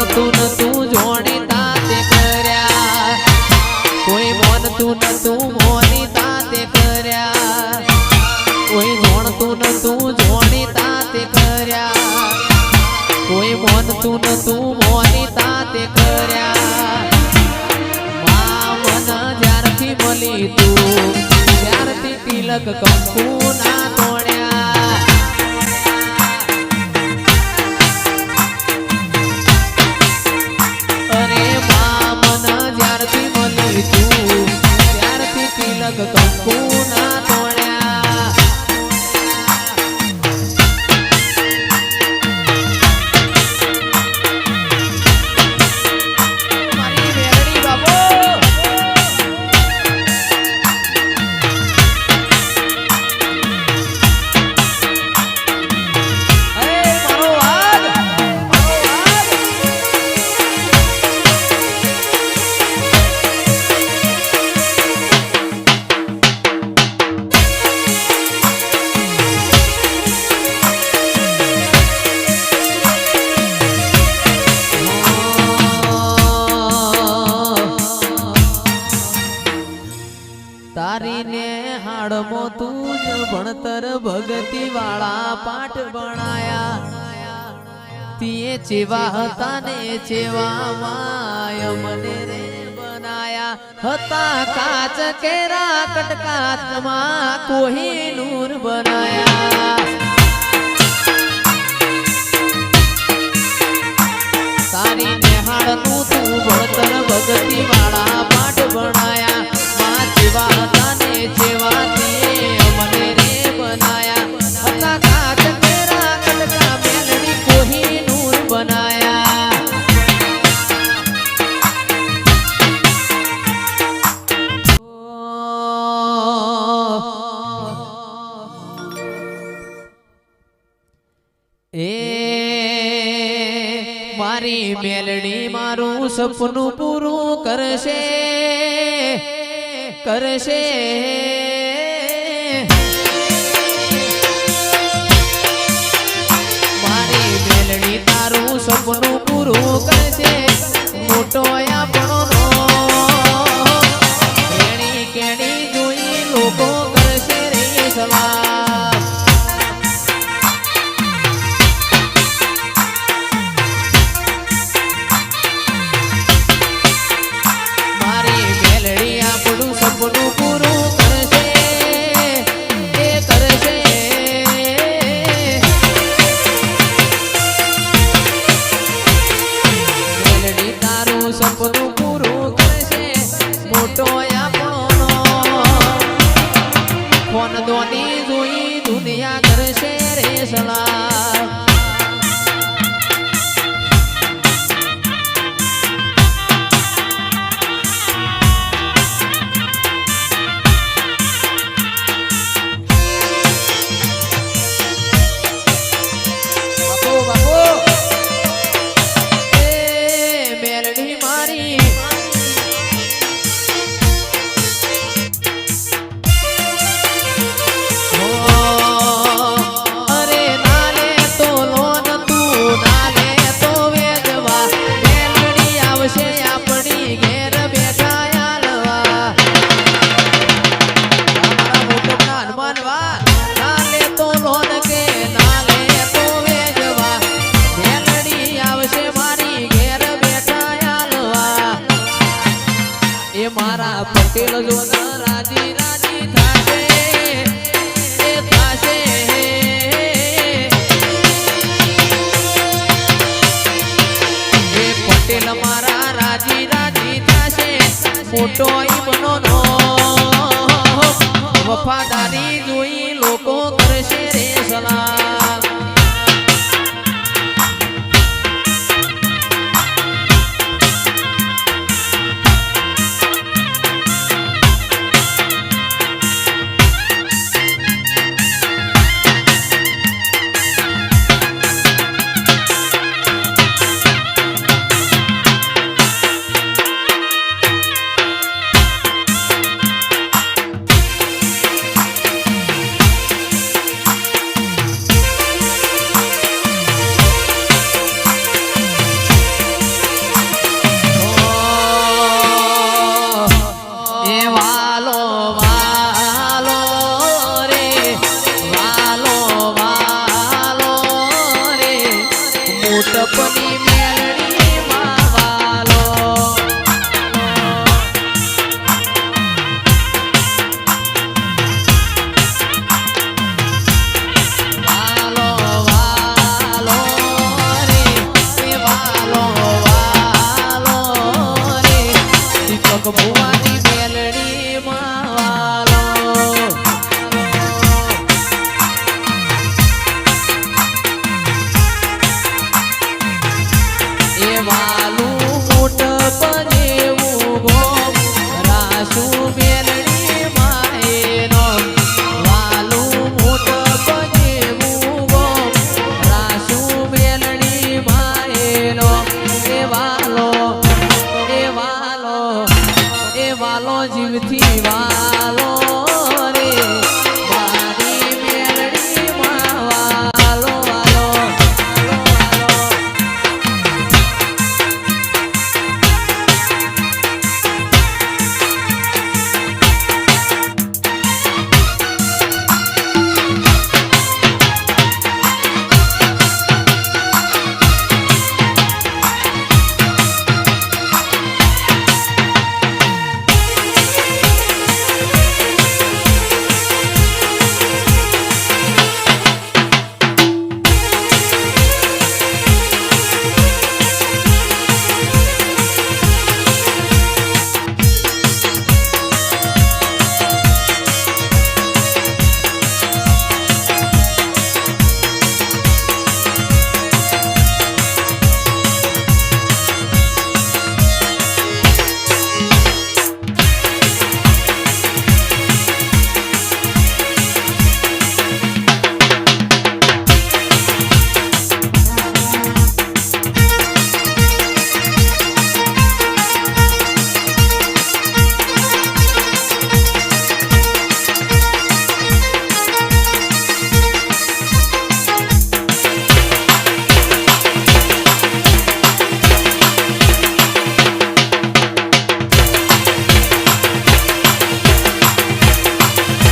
મોનતું નતું જોણી તાતે કર્યા કોઈ મોનતું નતું મોની તાતે કર્યા કોઈ જોણતું નતું જોણી તાતે કર્યા કોઈ મોનતું નતું મોની તાતે કર્યા મન જ્યારથી મળી તું ત્યારથી તિલક કંકુ ના તોડ્યા અરે મન જ્યારથી મળી તું ત્યારથી તિલક કંકુ ના તોડ્યા મારી મેરડી બાબો તારીને હાડમો તું જ ભણતર ભગતી વાળા પાઠ ભણાયા તીએ ચેવા હતા ને ચેવા માય મને રે બનાયા હતા કાચ કેરા કટકાચમાં કોહિનૂર બનાયા તારીને હાડનું તું ભણતર ભગતી વાળા પાઠ ભણાયા જેવા હતા ને જેવા તે મને રે બનાયા હતા કાચ કેરા કટકા મેલડી કોહિનૂર બનાયા એ મારી મેલડી મારું સપનું પૂરું કરશે કરશે મારી મેલડી તારું સપનું પૂરું કરશે મોટો આપણો કેણી કેણી જોઈ લોકો કરશે રે સલામ મારી મેલડી આપણું સપનું પૂરું કરશે એ કરશે મેલડી તારું સપનું પૂરું કરશે મોટો આપણો ફોન દોની જોઈ દુનિયા કરશે રે સલામ મારા પટેલ જો રાજી રાજી થાશે એ થાશે એ પટેલ મારા રાજી રાજી થાશે મોટો બનો નો વફાદારી જોઈ લોકો કરશે રે સલામ સપની